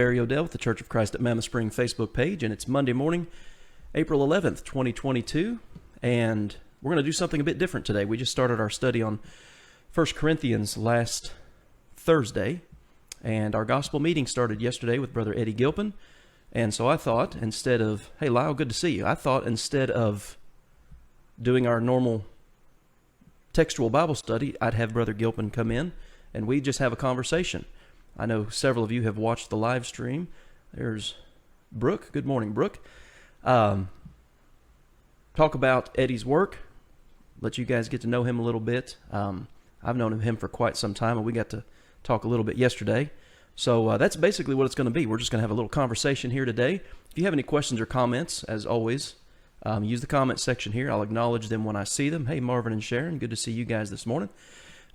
Barry Odell with the Church of Christ at Mammoth Spring Facebook page, and it's Monday morning, April 11th, 2022, and we're going to do something a bit different today. We just started our study on 1 Corinthians last Thursday, and our gospel meeting started yesterday with Brother Eddy Gilpin, and so I thought instead of, hey Lyle, good to see you, I thought instead of doing our normal textual Bible study, I'd have Brother Gilpin come in, and we just have a conversation. I know several of you have watched the live stream. There's Brooke. Good morning, Brooke. Talk about Eddy's work. Let you guys get to know him a little bit. I've known him for quite some time, and we got to talk a little bit yesterday. So that's basically what it's going to be. We're just going to have a little conversation here today. If you have any questions or comments, as always, use the comment section here. I'll acknowledge them when I see them. Hey, Marvin and Sharon, good to see you guys this morning.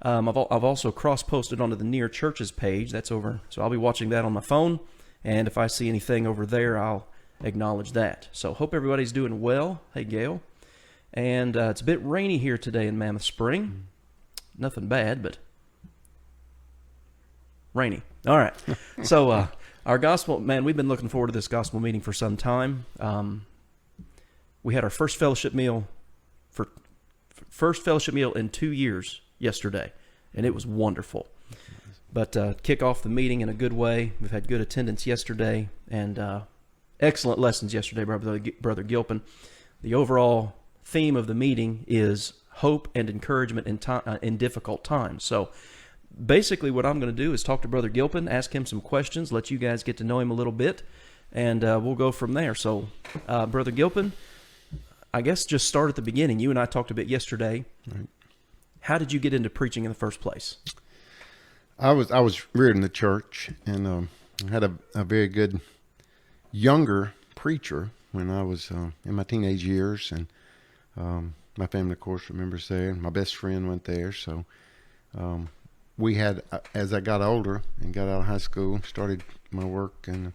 I've also cross-posted onto the Near Churches page. That's over, so I'll be watching that on my phone, and if I see anything over there, I'll acknowledge that. So hope everybody's doing well. Hey, Gail. And it's a bit rainy here today in Mammoth Spring. Nothing bad, but rainy. All right. So our gospel, man, we've been looking forward to this gospel meeting for some time. We had our first fellowship meal in 2 years yesterday, and it was wonderful. But kick off the meeting in a good way. We've had good attendance yesterday, and excellent lessons yesterday by Brother Gilpin. The overall theme of the meeting is hope and encouragement in difficult times. So basically what I'm going to do is talk to Brother Gilpin, ask him some questions, let you guys get to know him a little bit, and we'll go from there. So Brother Gilpin, I guess just start at the beginning. You and I talked a bit yesterday. Right. How did you get into preaching in the first place? I was reared in the church, and I had a very good younger preacher when I was in my teenage years, and my family, of course, remembers there. My best friend went there, so we had, as I got older and got out of high school, started my work and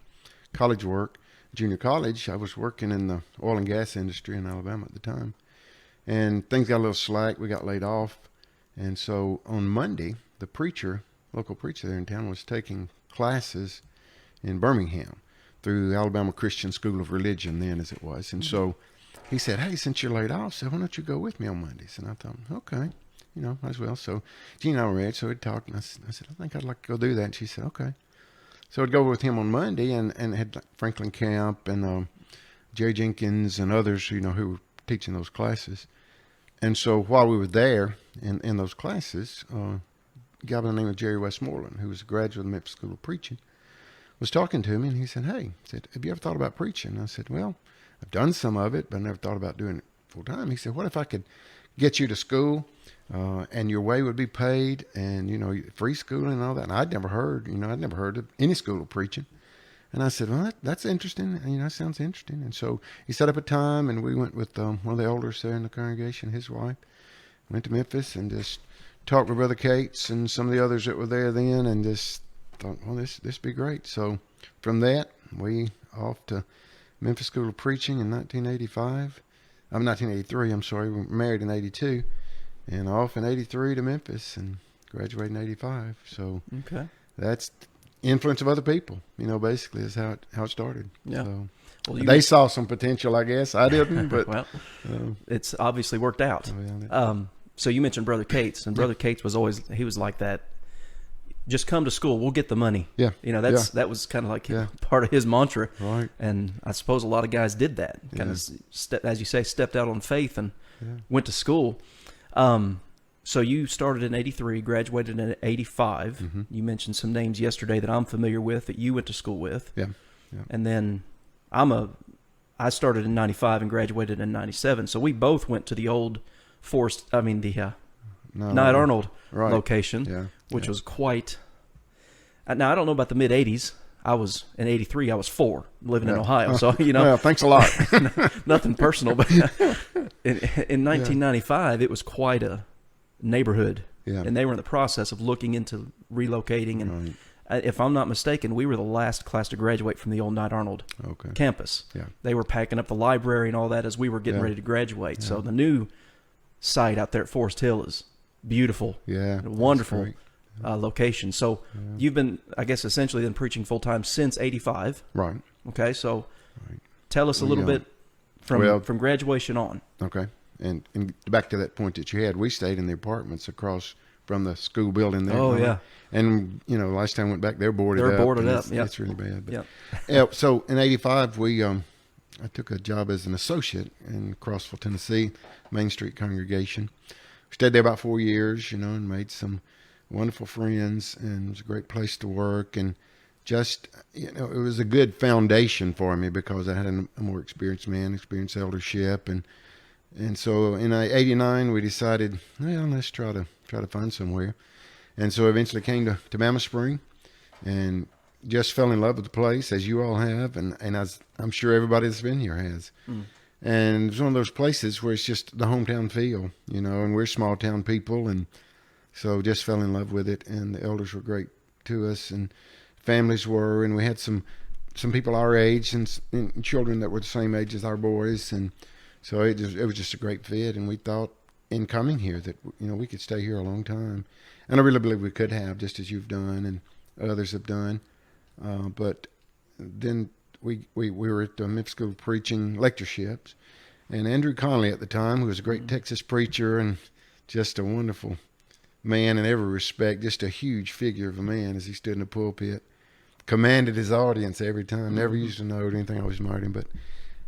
college work, junior college. I was working in the oil and gas industry in Alabama at the time, and things got a little slack. We got laid off. And so on Monday, the local preacher there in town, was taking classes in Birmingham through the Alabama Christian School of Religion then, as it was. And so he said, hey, since you're laid off, so why don't you go with me on Mondays? And I thought, okay, might as well. So Gene and I were ready, so we talked, and I said, I think I'd like to go do that. And she said, okay. So I'd go with him on Monday, and had like Franklin Camp and Jerry Jenkins and others, who were teaching those classes. And so while we were there in those classes, a guy by the name of Jerry Westmoreland, who was a graduate of the Memphis School of Preaching, was talking to me, and he said, hey, have you ever thought about preaching? And I said, well, I've done some of it, but I never thought about doing it full time. He said, what if I could get you to school, and your way would be paid, and, free schooling and all that? And I'd never heard of any school of preaching. And I said, well, that's interesting. That sounds interesting. And so he set up a time, and we went with one of the elders there in the congregation, his wife, went to Memphis and just talked with Brother Cates and some of the others that were there then, and just thought, well, this be great. So from that, we off to Memphis School of Preaching in 1983, I'm sorry. We were married in 82, and off in 83 to Memphis, and graduated in 85. So okay. That's influence of other people, basically is how it started. Yeah. So, well, they saw some potential, I guess. I didn't, but well, it's obviously worked out. So you mentioned Brother Cates, and Brother Cates was always like that. Just come to school, we'll get the money. Yeah. That was kind of like part of his mantra. Right. And I suppose a lot of guys did that. Kind of, as you say, stepped out on faith and went to school. So you started in 83, graduated in 85. Mm-hmm. You mentioned some names yesterday that I'm familiar with that you went to school with. Yeah. And then I started in 95 and graduated in 97. So we both went to the old Knight Arnold location, which was quite. Now I don't know about the mid 80s. I was in 83. I was 4 living in Ohio. So Well, thanks a lot. Nothing personal, but in 1995 it was quite a neighborhood, and they were in the process of looking into relocating. And if I'm not mistaken, we were the last class to graduate from the old Knight Arnold campus. Yeah. They were packing up the library and all that as we were getting ready to graduate. Yeah. So the new site out there at Forest Hill is beautiful, wonderful location. So you've been, I guess, essentially been preaching full time since '85. Right. Okay. So tell us a little bit from graduation on. Okay. And back to that point that you had, we stayed in the apartments across from the school building there. Oh, yeah. And, last time I went back, they're boarded up. They're boarded up, yeah. It's really bad. But, yeah. So in '85, I took a job as an associate in Crossville, Tennessee, Main Street congregation. Stayed there about 4 years, and made some wonderful friends, and it was a great place to work. And just, it was a good foundation for me because I had a more experienced eldership. And so in '89, we decided, well, let's try to find somewhere. And so eventually came to Mammoth Spring and just fell in love with the place, as you all have. And I'm sure everybody that's been here has. Mm. And it's one of those places where it's just the hometown feel, and we're small town people. And so just fell in love with it. And the elders were great to us, and families were, and we had some people our age and children that were the same age as our boys. And so it was just a great fit, and we thought in coming here that we could stay here a long time, and I really believe we could have, just as you've done and others have done. But then we were at the Memphis School preaching lectureships, and Andrew Connolly at the time, who was a great Texas preacher and just a wonderful man in every respect, just a huge figure of a man as he stood in the pulpit, commanded his audience every time. Never used a note or anything. I always admired him, but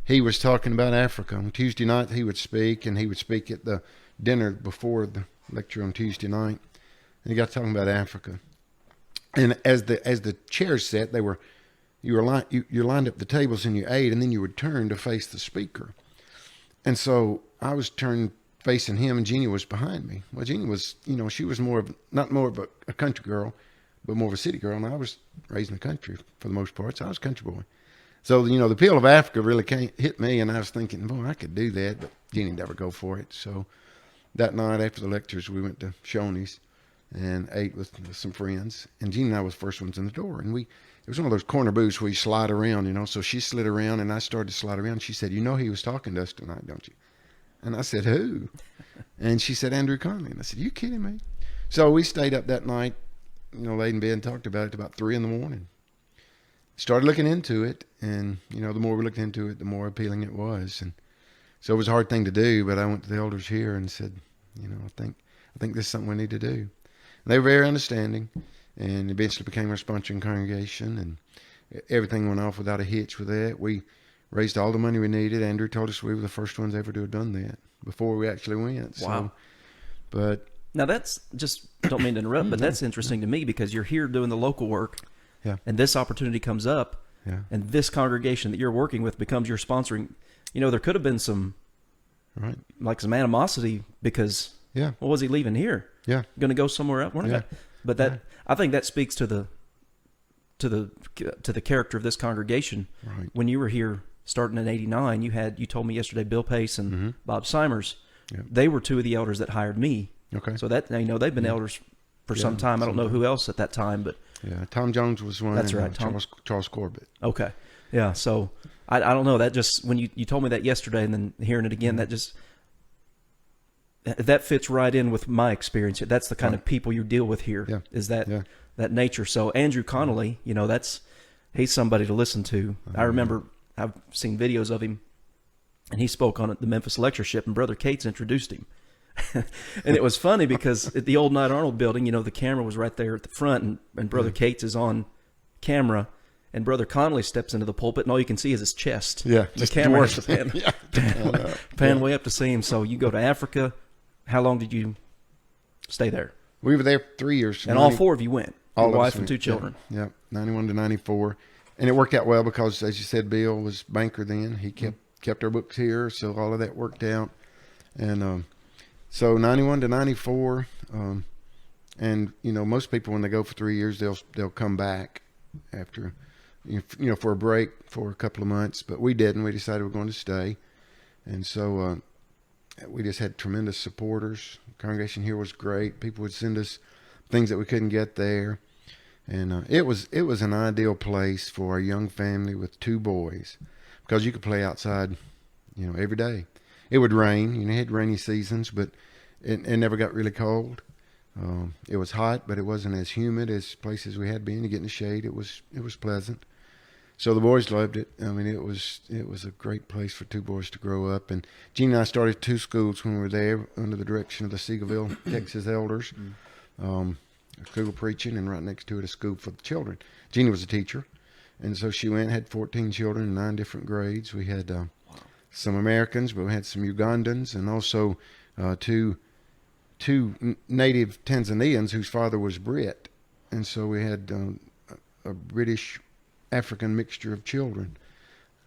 he was talking about Africa. On Tuesday night, he would speak, and he would speak at the dinner before the lecture on Tuesday night. And he got talking about Africa. And as the chairs set, you lined up the tables and you ate, and then you would turn to face the speaker. And so I was turned facing him, and Jeannie was behind me. Well, Jeannie was, she was not more of a country girl, but more of a city girl. And I was raised in the country for the most part, so I was a country boy. So, the appeal of Africa really hit me, and I was thinking, boy, I could do that, but Jeannie never go for it. So that night after the lectures, we went to Shoney's and ate with some friends. And Jeannie and I was the first ones in the door. And it was one of those corner booths where you slide around, So she slid around, and I started to slide around. She said, he was talking to us tonight, don't you? And I said, who? And she said, Andrew Connolly. And I said, you kidding me? So we stayed up that night, laid in bed and talked about it about 3 a.m. Started looking into it, and the more we looked into it, the more appealing it was. And so it was a hard thing to do, but I went to the elders here and said, I think this is something we need to do. And they were very understanding, and eventually became our sponsoring congregation, and everything went off without a hitch with that. We raised all the money we needed. Andrew told us we were the first ones ever to have done that before we actually went. Wow. So, but now that's just, don't mean to interrupt, but that's interesting to me because you're here doing the local work. Yeah. And this opportunity comes up, and this congregation that you're working with becomes your sponsoring. There could have been some animosity because, what was he leaving here? Yeah. Going to go somewhere else? But I think that speaks to the character of this congregation. Right. When you were here starting in '89, you told me yesterday, Bill Pace and Bob Simers, they were two of the elders that hired me. Okay. So that, they've been elders for some time. I don't know who else at that time, but Tom Jones was one. That's right. Charles Corbett. Okay. Yeah. So I don't know. That just, when you told me that yesterday and then hearing it again, that fits right in with my experience. That's the kind of people you deal with here, is that nature. So Andrew Connolly, he's somebody to listen to. I remember I've seen videos of him, and he spoke on the Memphis lectureship, and Brother Cates introduced him. And it was funny because at the old Knight Arnold building, the camera was right there at the front, and Brother Cates is on camera, and Brother Connolly steps into the pulpit, and all you can see is his chest. Yeah, the camera has to pan way up to see him. So you go to Africa. How long did you stay there? We were there 3 years. And all 4 of you went. Your wife and 2 children. Yeah, 91 to 94. And it worked out well because, as you said, Bill was banker then. He kept our books here, so all of that worked out. And so 91 to 94, and most people when they go for 3 years, they'll come back after, for a break for a couple of months. But we didn't. We decided we were going to stay, and so we just had tremendous supporters. The congregation here was great. People would send us things that we couldn't get there, and it was an ideal place for a young family with 2 boys because you could play outside, every day. It would rain. It had rainy seasons, but it never got really cold. It was hot, but it wasn't as humid as places we had been. To get in the shade, it was pleasant. So the boys loved it. I mean, it was a great place for two boys to grow up. And Gene and I started two schools when we were there under the direction of the Seagoville, Texas elders. A school of preaching, and right next to it a school for the children. Jeannie was a teacher, and so she had 14 children in 9 different grades. We had some Americans, but we had some Ugandans, and also two native Tanzanians whose father was Brit, and so we had a British African mixture of children.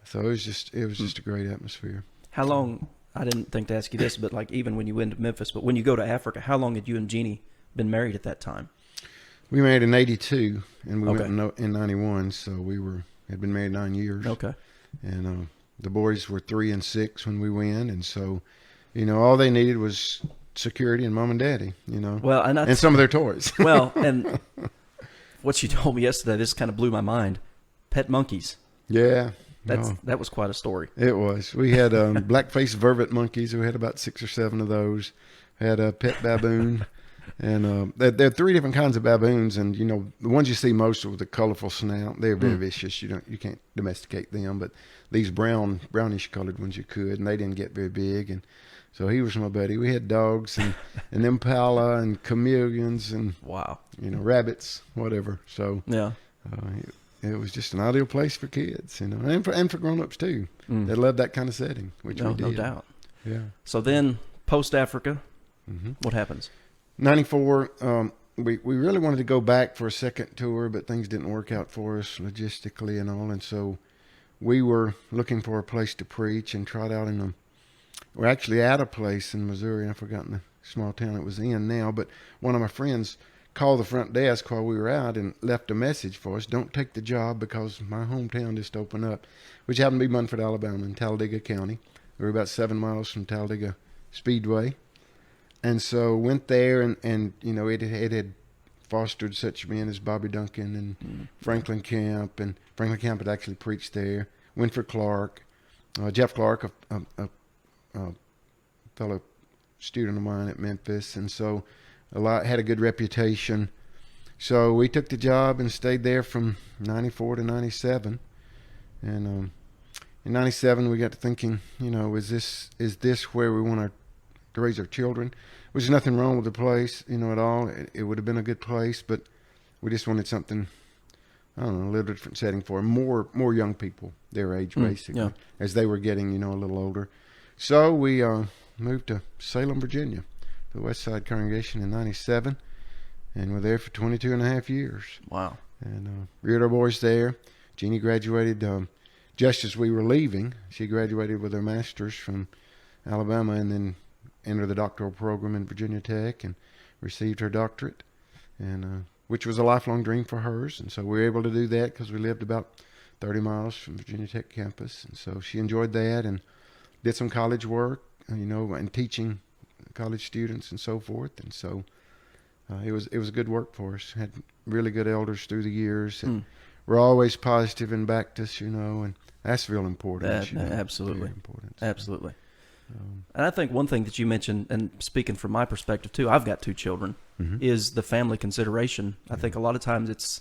So it was just a great atmosphere. How long? I didn't think to ask you this, but like even when you went to Memphis, but when you go to Africa, how long had you and Jeannie been married at that time? We married in '82, and we went in '91. So we had been married 9 years. Okay. And the boys were 3 and 6 when we went, and so, all they needed was security and mom and daddy. Well, and some of their toys. Well, and what you told me yesterday, this kind of blew my mind. Pet monkeys. Yeah. That was quite a story. It was. We had black-faced vervet monkeys. We had about 6 or 7 of those. We had a pet baboon. And there are 3 different kinds of baboons, and the ones you see most with the colorful snout, they're very vicious. You can't domesticate them, but these brownish colored ones you could, and they didn't get very big. And so he was my buddy. We had dogs and impala and chameleons and wow, rabbits, whatever. So yeah, it was just an ideal place for kids, and for grown-ups too. They loved that kind of setting, which we did. No doubt. Yeah. So then post Africa, what happens? 94, we really wanted to go back for a second tour, but things didn't work out for us logistically and all. And so we were looking for a place to preach and tried out we're actually at a place in Missouri. I've forgotten the small town it was in now, but one of my friends called the front desk while we were out and left a message for us. Don't take the job because my hometown just opened up, which happened to be Munford, Alabama in Talladega County. We were about 7 miles from Talladega Speedway. And so went there, and it had fostered such men as Bobby Duncan and Franklin Camp, and Franklin Camp had actually preached there. Winford Clark, Jeff Clark, a fellow student of mine at Memphis, and so had a good reputation. So we took the job and stayed there from 94 to 97, and in 97 we got to thinking, is this where we want to raise our children? There's nothing wrong with the place, at all. It would have been a good place, but we just wanted something, I don't know, a little different setting for more young people their age, basically, as they were getting, a little older. So we moved to Salem, Virginia, the West Side Congregation in 97, and we're there for 22 and a half years. Wow. And reared our boys there. Jeannie graduated just as we were leaving. She graduated with her master's from Alabama and then entered the doctoral program in Virginia Tech and received her doctorate, and which was a lifelong dream for hers. And so we were able to do that because we lived about 30 miles from Virginia Tech campus. And so she enjoyed that and did some college work, and teaching college students and so forth. And so it was good work for us. Had really good elders through the years. And we're always positive and backed us, and that's real important. Absolutely. Very important. Absolutely. And I think one thing that you mentioned, and speaking from my perspective too, I've got 2 children, is the family consideration. I think a lot of times it's,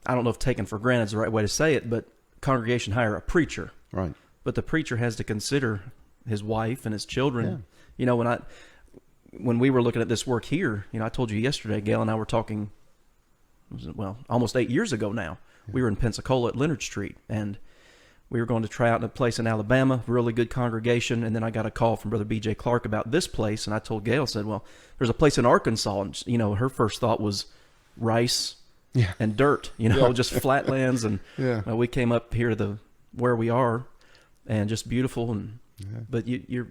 I don't know if taken for granted is the right way to say it, but congregation hire a preacher. Right. But the preacher has to consider his wife and his children. Yeah. When we were looking at this work here, I told you yesterday, Gail and I were talking, almost 8 years ago now. Yeah. We were in Pensacola at Leonard Street, and we were going to try out in a place in Alabama, really good congregation, and then I got a call from Brother B.J. Clark about this place, and I told Gail, said, well, there's a place in Arkansas, and, her first thought was rice and dirt, just flatlands, and we came up here to where we are, and just beautiful, but your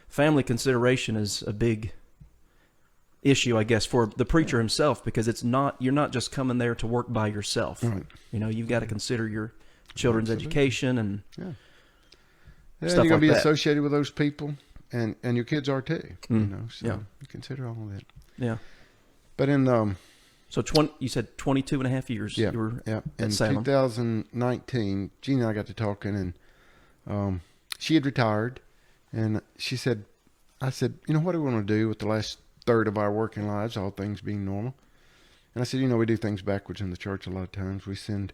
family consideration is a big issue, I guess, for the preacher himself, because you're not just coming there to work by yourself. Right. You've got to consider your children's education and stuff you're going to be that. associated with those people, and your kids are too. So you consider all of that. Yeah. But in so you said 22 and a half years. Yeah. You were in Salem. 2019, Jeannie and I got to talking, and she had retired, and I said, what do we want to do with the last third of our working lives, all things being normal. And I said, we do things backwards in the church a lot of times. We send,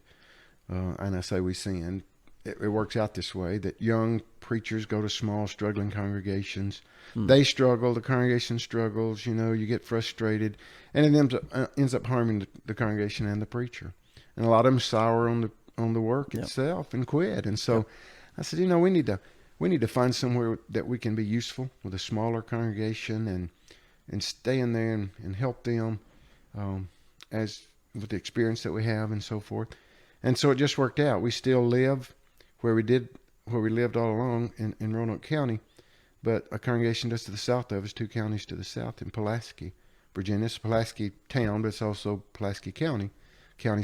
and I say we send, it works out this way, that young preachers go to small, struggling congregations. They struggle, the congregation struggles, you get frustrated, and it ends up harming the congregation and the preacher. And a lot of them sour on the work itself and quit. And so I said, we need to find somewhere that we can be useful with a smaller congregation and stay in there and help them as with the experience that we have and so forth. And so it just worked out. We still live where we lived all along in Roanoke County, but a congregation just to the south of us, 2 counties to the south in Pulaski, Virginia. It's Pulaski town, but it's also Pulaski County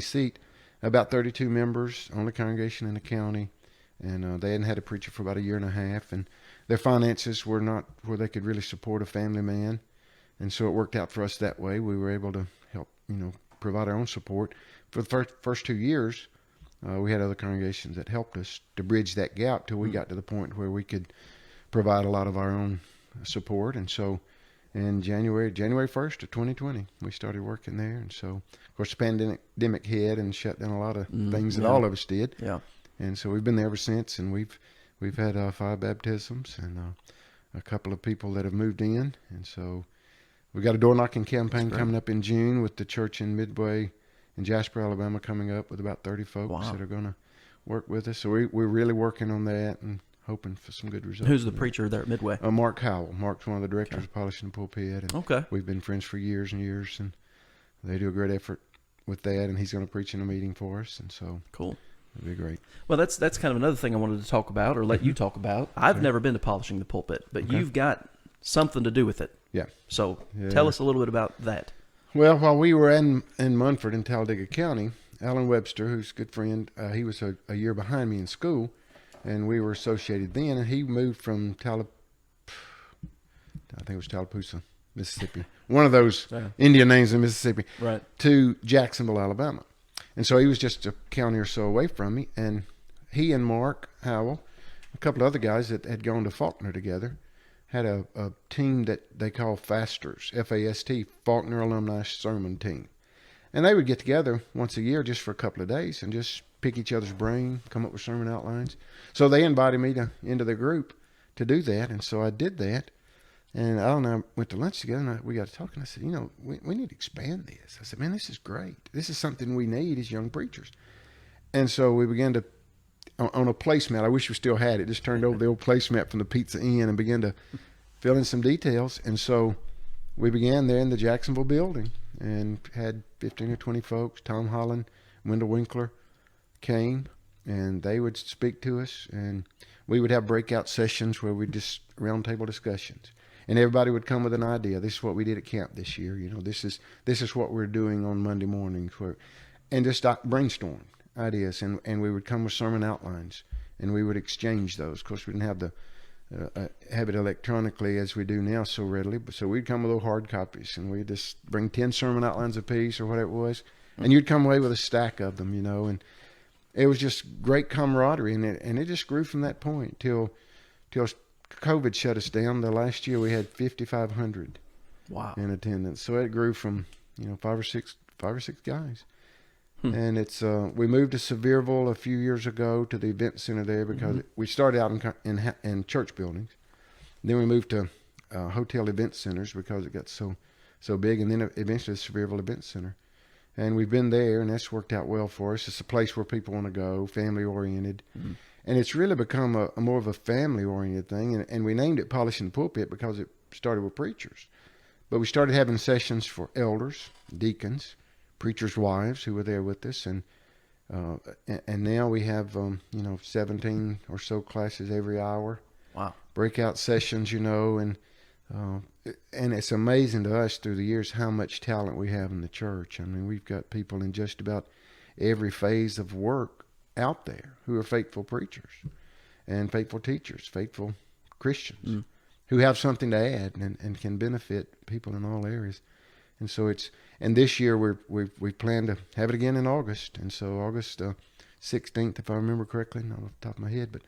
seat. About 32 members, only congregation in the county, and they hadn't had a preacher for about a year and a half, and their finances were not where they could really support a family man, and so it worked out for us that way. We were able to help, provide our own support. For the first 2 years, we had other congregations that helped us to bridge that gap till we got to the point where we could provide a lot of our own support. And so in January 1st of 2020, we started working there. And so, of course, the pandemic hit and shut down a lot of things that all of us did. Yeah. And so we've been there ever since, and we've had 5 baptisms and a couple of people that have moved in. And so we got a door knocking campaign coming up in June with the church in Midway in Jasper, Alabama, coming up with about 30 folks that are going to work with us. So we're really working on that and hoping for some good results. Who's the preacher there at Midway? Mark Howell. Mark's one of the directors of Polishing the Pulpit. And we've been friends for years and years, and they do a great effort with that, and he's going to preach in a meeting for us. And so cool. It'd be great. Well, that's kind of another thing I wanted to talk about or let you talk about. I've never been to Polishing the Pulpit, but you've got something to do with it. Yeah. So tell us a little bit about that. Well, while we were in Munford in Talladega County, Alan Webster, who's a good friend, he was a year behind me in school, and we were associated then. And he moved from I think it was Tallapoosa, Mississippi, one of those Indian names in Mississippi, right, to Jacksonville, Alabama. And so he was just a county or so away from me. And he and Mark Howell, a couple of other guys that had gone to Faulkner together, had a team that they call FASTers, F-A-S-T, Faulkner Alumni Sermon Team. And they would get together once a year just for a couple of days and just pick each other's brain, come up with sermon outlines. So they invited me into their group to do that, and so I did that. And Al and I went to lunch together, and we got to talking. I said, we need to expand this. I said, man, this is great. This is something we need as young preachers. And so we began to, on a placemat, I wish we still had it, just turned over the old placemat from the Pizza Inn and began to fill in some details. And so we began there in the Jacksonville building and had 15 or 20 folks. Tom Holland, Wendell Winkler came, and they would speak to us, and we would have breakout sessions where we just roundtable discussions. And everybody would come with an idea. This is what we did at camp this year. This is what we're doing on Monday mornings, and just brainstorm ideas. And we would come with sermon outlines, and we would exchange those. Of course, we didn't have have it electronically as we do now so readily. But so we'd come with little hard copies, and we'd just bring 10 sermon outlines apiece or whatever it was, and you'd come away with a stack of them, and it was just great camaraderie, and it just grew from that point till COVID shut us down. The last year we had 5,500 in attendance. So it grew from 5 or 6 guys. And it's we moved to Sevierville a few years ago to the event center there because we started out in church buildings. Then we moved to hotel event centers because it got so big, and then eventually the Sevierville Event Center. And we've been there, and that's worked out well for us. It's a place where people want to go, family oriented. And it's really become a more of a family-oriented thing. And we named it Polishing the Pulpit because it started with preachers. But we started having sessions for elders, deacons, preachers' wives who were there with us. And now we have, 17 or so classes every hour. Wow. Breakout sessions, and it's amazing to us through the years how much talent we have in the church. I mean, we've got people in just about every phase of work out there who are faithful preachers and faithful teachers, faithful Christians who have something to add and can benefit people in all areas. And so and this year we plan to have it again in August. And so August 16th, if I remember correctly, not off the top of my head, but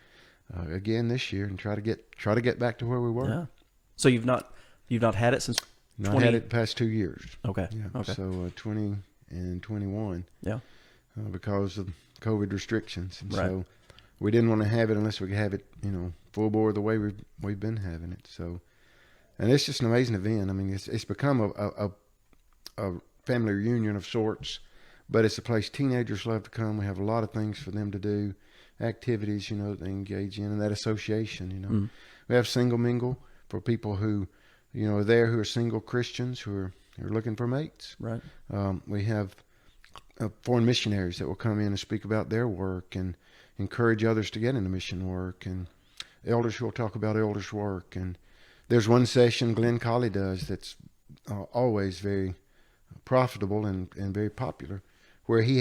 again this year, and try to get back to where we were. Yeah. So you've not had it since No, I had it the past 2 years. Okay. Yeah. Okay. So 20 and 21. Yeah. Because of COVID restrictions, and right. so we didn't want to have it unless we could have it, full bore the way we've been having it. So, and it's just an amazing event. I mean, it's become a family reunion of sorts, but it's a place teenagers love to come. We have a lot of things for them to do, activities, that they engage in, and that association, We have single mingle for people who, are there who are single Christians who are looking for mates. Right. We have foreign missionaries that will come in and speak about their work and encourage others to get into mission work, and elders who will talk about elders' work. And there's one session Glenn Colley does that's always very profitable and very popular, where he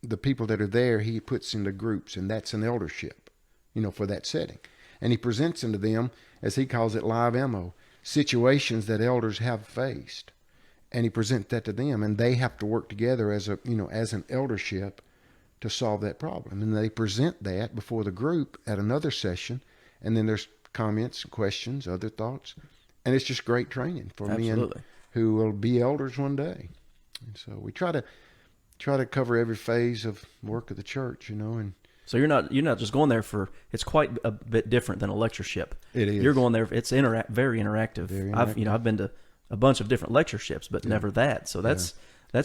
the people that are there, he puts into groups, and that's an eldership, for that setting. And he presents into them, as he calls it, live ammo, situations that elders have faced. And he presents that to them, and they have to work together as an eldership to solve that problem. And they present that before the group at another session, and then there's comments, questions, other thoughts, and it's just great training for men who will be elders one day. And so we try to cover every phase of work of the church, And so you're not just going there it's quite a bit different than a lectureship. It is. You're going there. It's very interactive. Very interactive. I've been to a bunch of different lectureships, but never that. So that's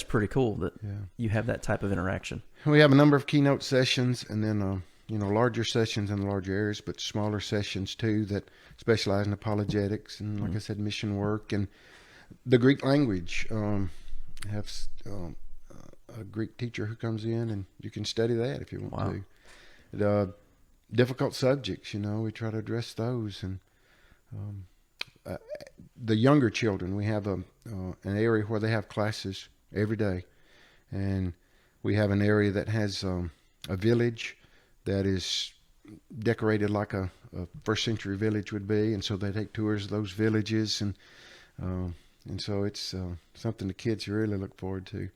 pretty cool that you have that type of interaction. We have a number of keynote sessions, and then larger sessions in the larger areas, but smaller sessions too that specialize in apologetics and, like I said, mission work and the Greek language. Have a Greek teacher who comes in, and you can study that if you want to. Difficult subjects, we try to address those, and the younger children, we have an area where they have classes every day, and we have an area that has a village that is decorated like a first century village would be, and so they take tours of those villages, and so it's something the kids really look forward to.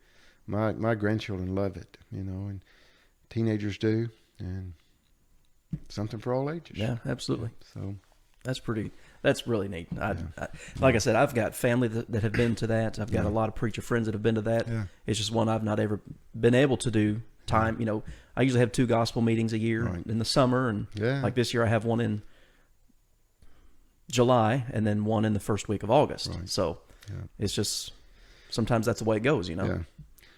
My grandchildren love it, and teenagers do, and something for all ages. Yeah, absolutely. So that's really neat. Like I said, I've got family that have been to that. I've got a lot of preacher friends that have been to that. Yeah. It's just one I've not ever been able to do. I usually have 2 gospel meetings a year in the summer, and like this year I have one in July and then one in the first week of August. Right. So it's just sometimes that's the way it goes, Yeah.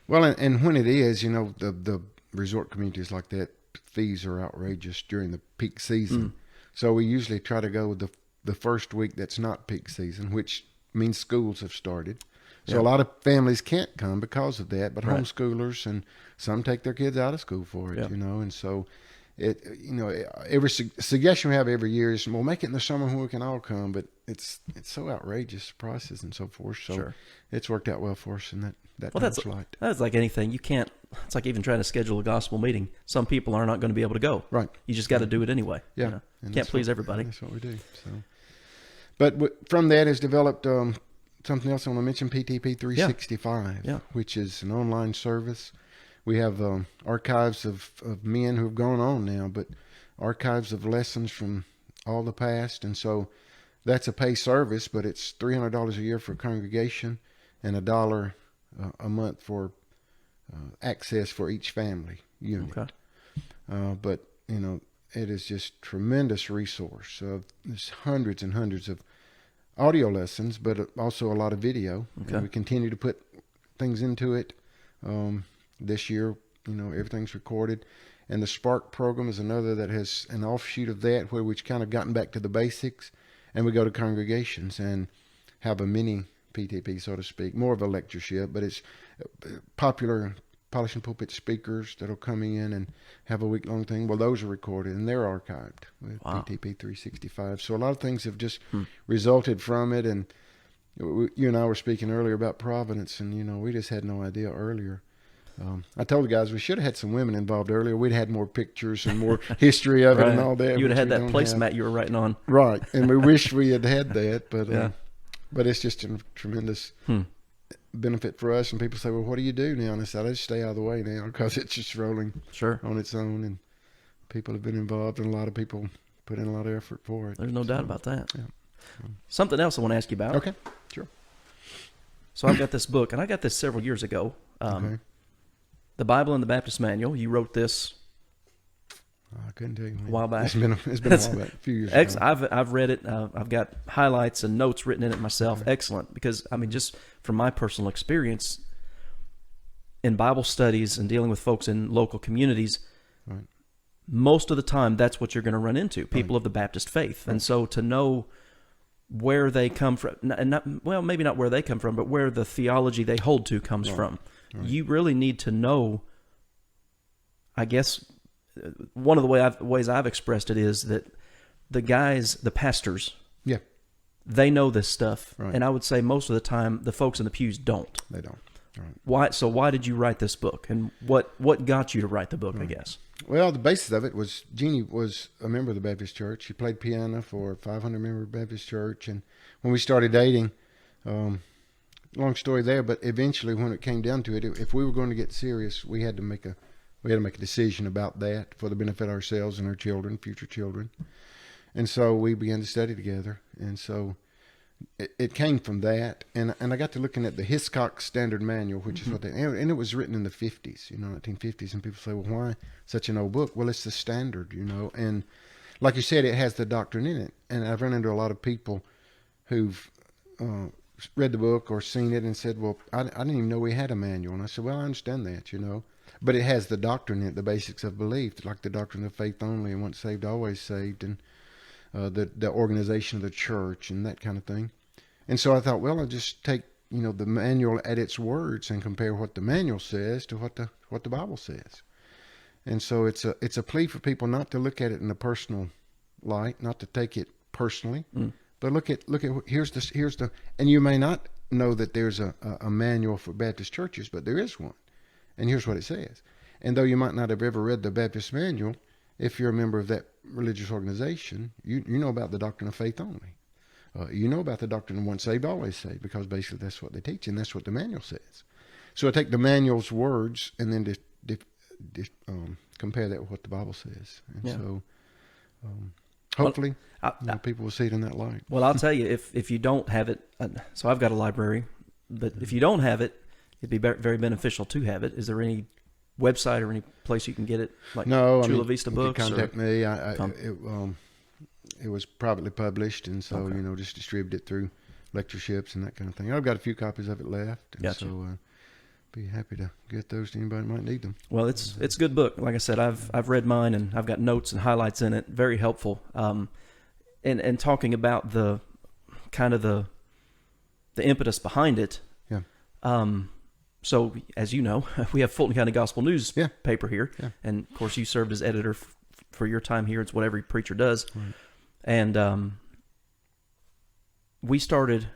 Well, and when it is, the resort communities like that, fees are outrageous during the peak season. So we usually try to go with the first week that's not peak season, which means schools have started. So a lot of families can't come because of that, but homeschoolers, and some take their kids out of school for it, and so every suggestion we have every year is, we'll make it in the summer when we can all come, but it's so outrageous prices and so forth. So it's worked out well for us in that light. That's like anything. You can't, it's like even trying to schedule a gospel meeting. Some people are not going to be able to go. Right. You just got to do it anyway. Yeah. Can't please everybody. That's what we do. So, but from that has developed something else I want to mention, PTP 365, which is an online service. We have archives of men who have gone on now, but archives of lessons from all the past. And so that's a pay service, but it's $300 a year for a congregation and $1 a month for access for each family unit. Okay. But, it is just tremendous resource. There's hundreds and hundreds of audio lessons, but also a lot of video. Okay. And we continue to put things into it. This year, everything's recorded. And the Spark program is another that has an offshoot of that, where we've kind of gotten back to the basics, and we go to congregations and have a mini PTP, so to speak, more of a lectureship, but it's popular polishing pulpit speakers that'll come in and have a week-long thing. Well, those are recorded and they're archived with PTP 365. So a lot of things have just resulted from it. And you and I were speaking earlier about Providence, and we just had no idea earlier. I told the guys we should have had some women involved earlier. We'd had more pictures and more history of it and all that. You would have had that placemat you were writing on. Right. And we wish we had that, but it's just a tremendous benefit for us. And people say, well, what do you do now? And I said, I just stay out of the way now, because it's just rolling on its own. And people have been involved, and a lot of people put in a lot of effort for it. There's no doubt about that. Yeah. Something else I want to ask you about. Okay, sure. So I've got this book, and I got this several years ago. The Bible and the Baptist Manual. You wrote this. I couldn't tell you. A while back. It's been a while back, a few years ago. I've read it. I've got highlights and notes written in it myself. Excellent, because I mean, just from my personal experience in Bible studies and dealing with folks in local communities, most of the time that's what you're going to run into, people of the Baptist faith. And so to know where they come from, and maybe not where they come from, but where the theology they hold to comes from, you really need to know. I guess one of the ways I've expressed it is that the pastors, they know this stuff, and I would say most of the time the folks in the pews don't. They don't. Right. Why? So why did you write this book, and what got you to write the book? I guess. Well, the basis of it was Jeannie was a member of the Baptist church. She played piano for a 500-member Baptist church, and when we started dating, long story there, but eventually when it came down to it, if we were going to get serious, we had to make a decision about that for the benefit of ourselves and our children, future children. And so we began to study together. And so it came from that. And I got to looking at the Hiscox Standard Manual, which is what and it was written in the 50s, 1950s. And people say, well, why such an old book? Well, it's the standard, And like you said, it has the doctrine in it. And I've run into a lot of people who've read the book or seen it and said, well, I didn't even know we had a manual. And I said, well, I understand that, But it has the doctrine in it, the basics of belief, like the doctrine of faith only, and once saved, always saved, and the organization of the church and that kind of thing. And so I thought, well, I'll just take the manual at its words and compare what the manual says to what the Bible says. And so it's a plea for people not to look at it in a personal light, not to take it personally, but look at here's the and you may not know that there's a manual for Baptist churches, but there is one. And here's what it says. And though you might not have ever read the Baptist Manual, if you're a member of that religious organization, you know about the doctrine of faith only. You know about the doctrine of once saved, always saved, because basically that's what they teach, and that's what the manual says. So I take the manual's words and then compare that with what the Bible says. And so hopefully people will see it in that light. Well, I'll tell you, if you don't have it, so I've got a library, but if you don't have it, it'd be very beneficial to have it. Is there any website or any place you can get it? Like Chula Vista Books? Contact me. It was privately published, and so just distribute it through lectureships and that kind of thing. I've got a few copies of it left, and so be happy to get those to anybody who might need them. Well, it's a good book. Like I said, I've read mine, and I've got notes and highlights in it. Very helpful. And talking about the kind of the impetus behind it. Yeah. So, as you know, we have Fulton County Gospel News paper here. Yeah. And, of course, you served as editor for your time here. It's what every preacher does. Right. And we started...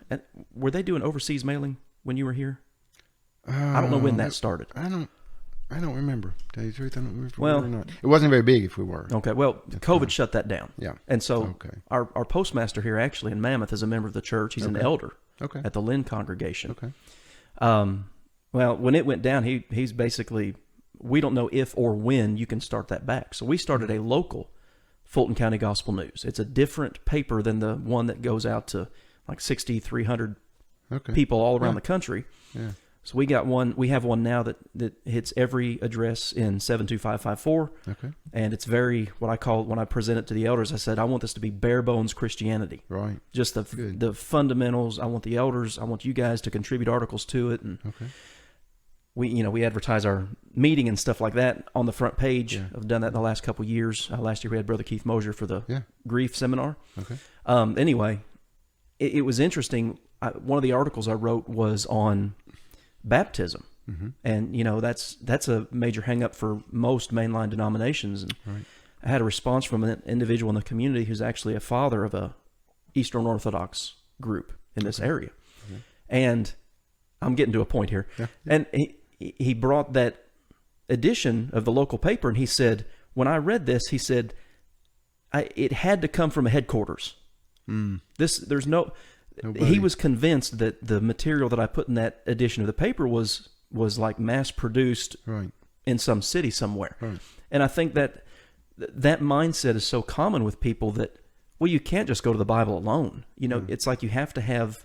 Were they doing overseas mailing when you were here? I don't know when that started. I don't remember. To tell you the truth, I don't remember if we were or not. It wasn't very big if we were. Okay, well, COVID shut that down. Yeah. And so our postmaster here actually in Mammoth is a member of the church. He's an elder at the Lynn congregation. Okay. Well, when it went down, he's basically, we don't know if or when you can start that back. So we started a local Fulton County Gospel News. It's a different paper than the one that goes out to like 6,300 people all around the country. Yeah. So we have one now that hits every address in 72554. Okay. And it's very, what I call, when I present it to the elders, I said, I want this to be bare bones Christianity. Right. Just the fundamentals. I want the elders, I want you guys to contribute articles to it. And we advertise our meeting and stuff like that on the front page. Yeah. I've done that in the last couple of years. Last year we had Brother Keith Mosier for the grief seminar. Okay. Anyway, it was interesting. One of the articles I wrote was on baptism. Mm-hmm. And, that's a major hang-up for most mainline denominations. And I had a response from an individual in the community who's actually a father of a Eastern Orthodox group in this area. Mm-hmm. And I'm getting to a point here. Yeah. And he brought that edition of the local paper, and he said, when I read this, he said, it had to come from a headquarters. Mm. He was convinced that the material that I put in that edition of the paper was like mass produced in some city somewhere. Right. And I think that mindset is so common with people that, well, you can't just go to the Bible alone. It's like you have to have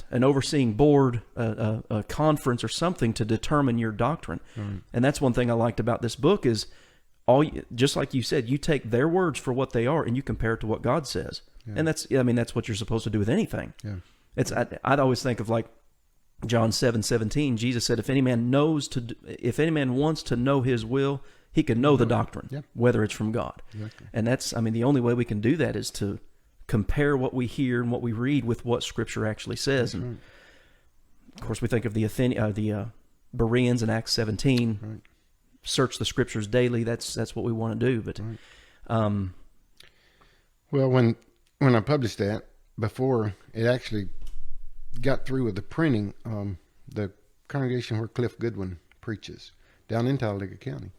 an overseeing board, a conference or something to determine your doctrine. Mm-hmm. And that's one thing I liked about this book is just like you said, you take their words for what they are and you compare it to what God says. Yeah. And that's what you're supposed to do with anything. Yeah. I'd always think of like John 7:17. Jesus said, if any man wants to know his will, he can know the doctrine, whether it's from God. Exactly. And the only way we can do that is to compare what we hear and what we read with what Scripture actually says. That's and right. Of course, we think of the Bereans in Acts 17. Right. Search the Scriptures daily. That's what we want to do. But right. Well, when I published that, before it actually got through with the printing, the congregation where Cliff Goodwin preaches down in Talladega County,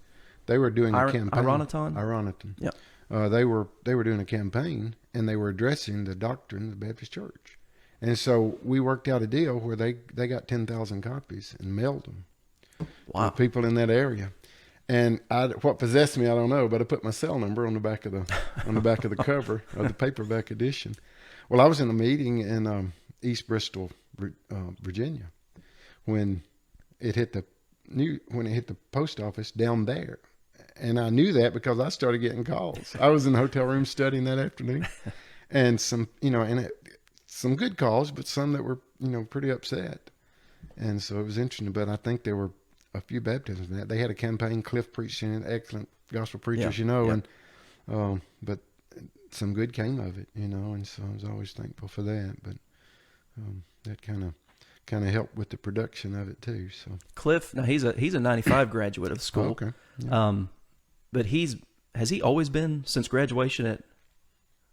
they were doing a campaign. Ironton. Yeah. They were doing a campaign, and they were addressing the doctrine of the Baptist Church. And so we worked out a deal where they got 10,000 copies and mailed them to people in that area. And what possessed me, I don't know, but I put my cell number on the back of the cover of the paperback edition. Well, I was in a meeting in East Bristol, Virginia, when it hit the post office down there. And I knew that because I started getting calls. I was in the hotel room studying that afternoon, and some good calls, but some that were, pretty upset. And so it was interesting, but I think there were a few baptisms in that. They had a campaign, Cliff preaching, excellent gospel preachers, and but some good came of it, and so I was always thankful for that. But that kind of helped with the production of it too. So Cliff, now he's a 95 graduate of the school. Oh, okay. Yeah. But has he always been since graduation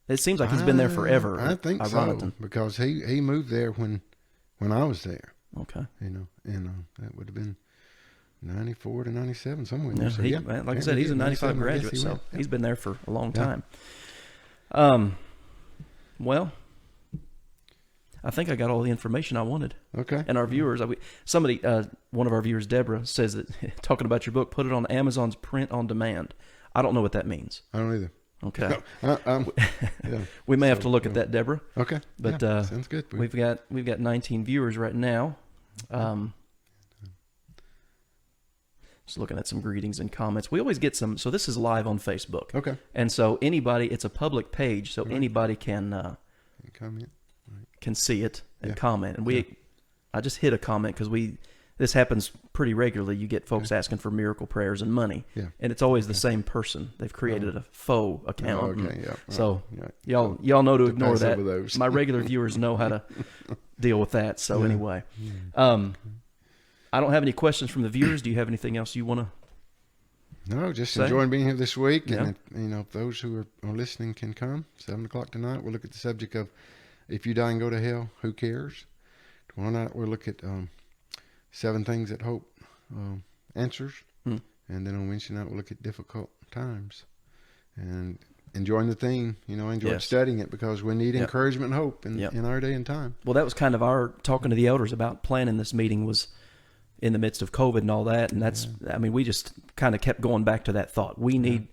it seems like he's been there forever. I think so, because he moved there when I was there. Okay. And that would have been 94 to 97, somewhere in there. So, like I said, he's a 95 graduate, so he's been there for a long time. Well, I think I got all the information I wanted. Okay. And our viewers, one of our viewers, Deborah, says that talking about your book, put it on Amazon's print on demand. I don't know what that means. I don't either. Okay. We may have to look at that, Deborah. Okay. But sounds good. We've got 19 viewers right now. Just looking at some greetings and comments. We always get some. So this is live on Facebook. Okay. And so it's a public page, so anybody can comment. Can see it and comment. And I just hit a comment because this happens pretty regularly. You get folks asking for miracle prayers and money, and it's always the same person. They've created a faux account. So y'all know to ignore that. My regular viewers know how to deal with that. So anyway, I don't have any questions from the viewers. Do you have anything else you want to? No, just enjoying being here this week, and if those who are listening can come 7:00 tonight. We'll look at the subject of, if you die and go to hell, who cares? Tomorrow night we'll look at 7 things that hope answers. And then on Wednesday night we'll look at difficult times. And enjoying the theme, studying it, because we need encouragement and hope in our day and time. Well, that was kind of our talking to the elders about planning this meeting was in the midst of COVID and all that. And that's, we just kind of kept going back to that thought.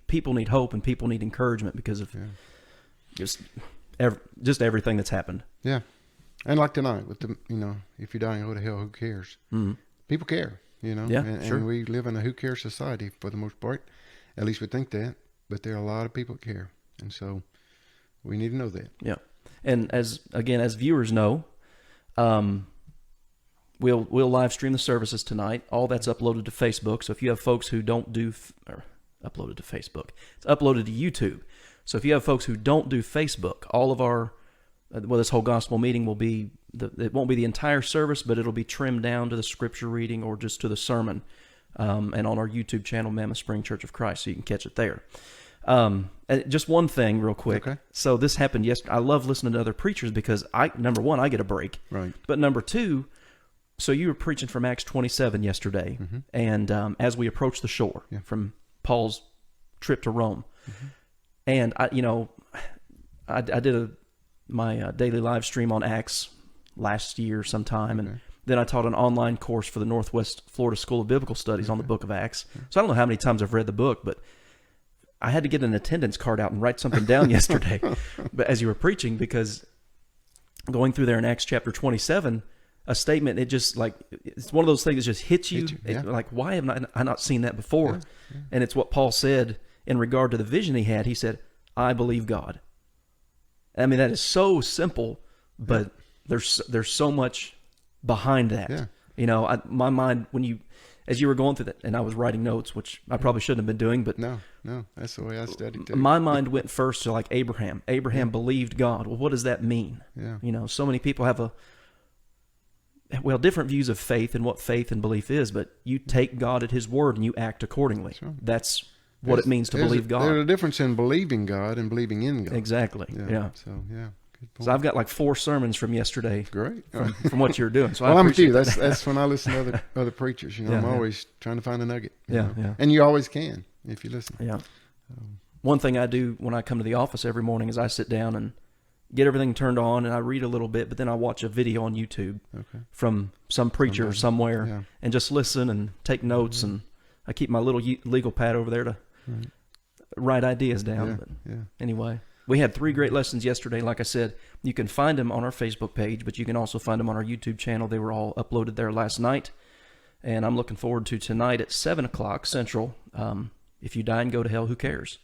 People need hope and people need encouragement because of just everything that's happened. Yeah. And like tonight with the, if you die and go to hell, who cares? Mm-hmm. People care, and we live in a who cares society for the most part. At least we think that, but there are a lot of people that care. And so we need to know that. Yeah. And as viewers know, we'll live stream the services tonight. All that's uploaded to Facebook. So if you have folks who don't do, uploaded to Facebook, it's uploaded to YouTube. So if you have folks who don't do Facebook, all of our, this whole gospel meeting will be, it won't be the entire service, but it'll be trimmed down to the scripture reading or just to the sermon, and on our YouTube channel, Mammoth Spring Church of Christ, so you can catch it there. And just one thing real quick. Okay. So this happened yesterday. I love listening to other preachers because number one, I get a break. Right. But number two, so you were preaching from Acts 27 yesterday, and as we approach the shore from Paul's trip to Rome, and I did my daily live stream on Acts last year sometime, and then I taught an online course for the Northwest Florida School of Biblical Studies on the book of Acts. So I don't know how many times I've read the book, but I had to get an attendance card out and write something down yesterday, but as you were preaching, because going through there in Acts chapter 27, a statement, it's one of those things that just hits you. Like, why have I not seen that before? Yeah. Yeah. And it's what Paul said in regard to the vision he had. He said, I believe God. I mean, that is so simple, but there's so much behind that. Yeah. You know, my mind, as you were going through that, and I was writing notes, which I probably shouldn't have been doing, but no, that's the way I studied too. My mind went first to like Abraham. Abraham believed God. Well, what does that mean? Yeah. You know, so many people have different views of faith and what faith and belief is, but you take God at his word and you act accordingly. Sure. That's what it means to believe God. There's a difference in believing God and believing in God. Exactly. Yeah. So, yeah. So I've got like 4 sermons from yesterday. Great. From what you're doing. So well, I'm with you. That's when I listen to other preachers. You know, I'm always trying to find a nugget. Yeah. And you always can if you listen. Yeah. One thing I do when I come to the office every morning is I sit down and get everything turned on, and I read a little bit, but then I watch a video on YouTube from some preacher somewhere and just listen and take notes, and I keep my little legal pad over there to write ideas down. Anyway, we had 3 great lessons yesterday. Like I said, you can find them on our Facebook page, but you can also find them on our YouTube channel. They were all uploaded there last night, and I'm looking forward to tonight at 7 o'clock Central. If you die and go to hell, who cares?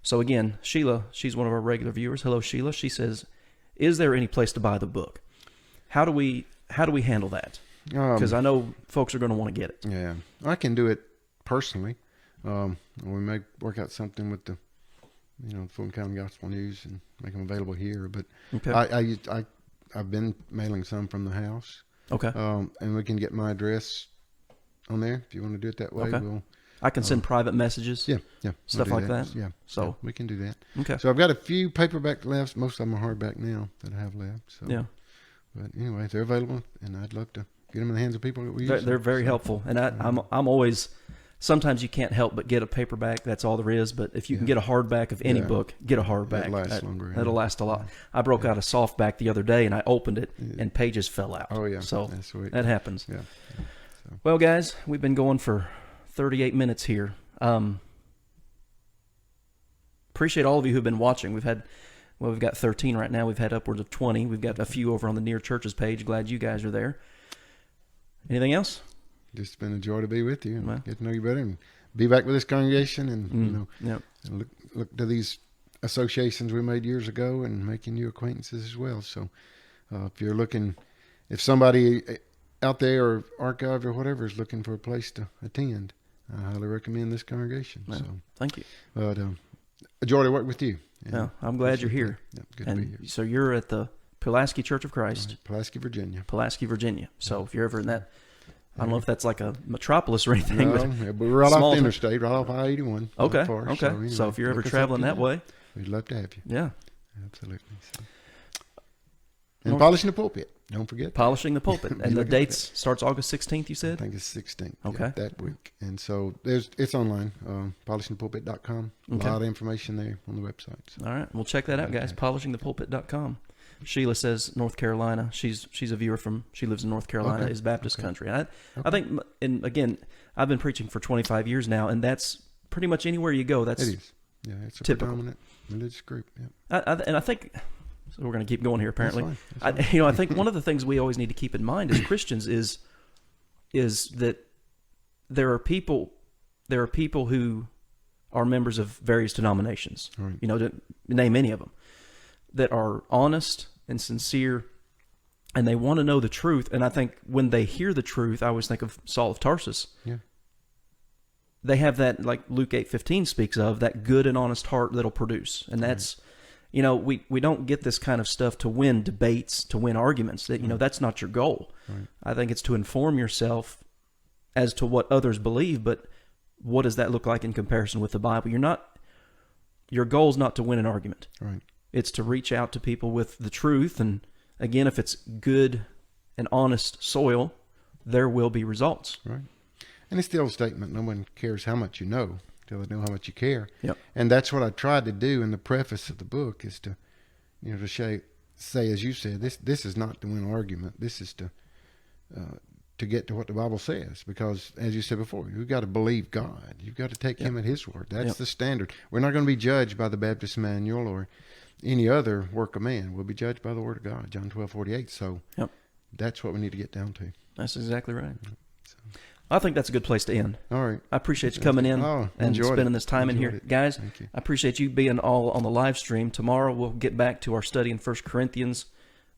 So again, Sheila, she's one of our regular viewers. Hello, Sheila. She says, is there any place to buy the book? How do we handle that? Because I know folks are going to want to get it. Yeah, I can do it personally. We may work out something with the, Fulton County Gospel News and make them available here. But I've been mailing some from the house. Okay. And we can get my address on there if you want to do it that way. Okay. I can send private messages. Yeah. Stuff like that. Yeah. So we can do that. Okay. So I've got a few paperback left. Most of them are hardback now that I have left. So yeah. But anyway, they're available, and I'd love to get them in the hands of people that we use. They're very helpful, and I'm always. Sometimes you can't help but get a paperback. That's all there is. But if you can get a hardback of any book, get a hardback. It'll last longer. That'll last a lot. I broke out a softback the other day, and I opened it, and pages fell out. Oh yeah. So that's sweet. that happens. Yeah. So. Well, guys, we've been going for 38 minutes here. Appreciate all of you who've been watching. We've got 13 right now. We've had upwards of 20. We've got a few over on the Near Churches page. Glad you guys are there. Anything else? Just been a joy to be with you and get to know you better and be back with this congregation and and look to these associations we made years ago and making new acquaintances as well. So if somebody out there or archived or whatever is looking for a place to attend, I highly recommend this congregation. Well, so thank you. But a joy to work with you. Yeah, I'm glad you're here. Yeah, good to be here. So you're at the Pulaski Church of Christ. Right, Pulaski, Virginia. So if you're ever in that, I don't know if that's like a metropolis or anything. No, but we're right off the interstate, right off I-81. Okay. So if you're ever traveling that way, we'd love to have you. Yeah. Absolutely. So. And polishing the pulpit. Don't forget. Polishing the pulpit. And the dates starts August 16th, you said? I think it's 16th. Okay. That week. And so it's online, polishingthepulpit.com. Okay. A lot of information there on the website. So. All right. Well, check that out, guys. Polishingthepulpit.com. Sheila says North Carolina. She's a viewer she lives in North Carolina, is Baptist country. I think, and again, I've been preaching for 25 years now, and that's pretty much anywhere you go. It is. Yeah, it's a predominant religious group. Yeah. And I think, so we're going to keep going here apparently. That's fine. I think one of the things we always need to keep in mind as Christians is that there are people who are members of various denominations. Right. To name any of them, that are honest and sincere, and they want to know the truth. And I think when they hear the truth, I always think of Saul of Tarsus. Yeah. They have that, like Luke 8:15 speaks of, that good and honest heart that'll produce. And that's, we don't get this kind of stuff to win debates, to win arguments. That that's not your goal. Right. I think it's to inform yourself as to what others believe, but what does that look like in comparison with the Bible? Your goal is not to win an argument. Right. It's to reach out to people with the truth. And again, if it's good and honest soil, there will be results. Right. And it's the old statement, no one cares how much you know till they know how much you care. Yep. And that's what I tried to do in the preface of the book, is to, to say, as you said, this is not to win an argument. This is to get to what the Bible says. Because, as you said before, you've got to believe God. You've got to take Him at His word. That's the standard. We're not going to be judged by the Baptist manual or any other work of man will be judged by the word of God, John 12:48. So that's what we need to get down to. That's exactly right. So. I think that's a good place to end. All right. I appreciate you coming in and spending this time in here. Guys, I appreciate you being all on the live stream. Tomorrow we'll get back to our study in 1 Corinthians.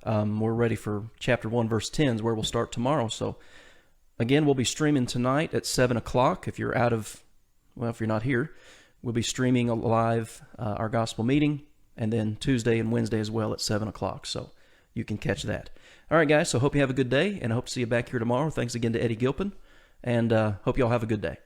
We're ready for chapter 1, verse 10, where we'll start tomorrow. So, again, we'll be streaming tonight at 7 o'clock. If you're if you're not here, we'll be streaming live our gospel meeting, and then Tuesday and Wednesday as well at 7 o'clock. So you can catch that. All right, guys, so hope you have a good day, and I hope to see you back here tomorrow. Thanks again to Eddy Gilpin. And hope you all have a good day.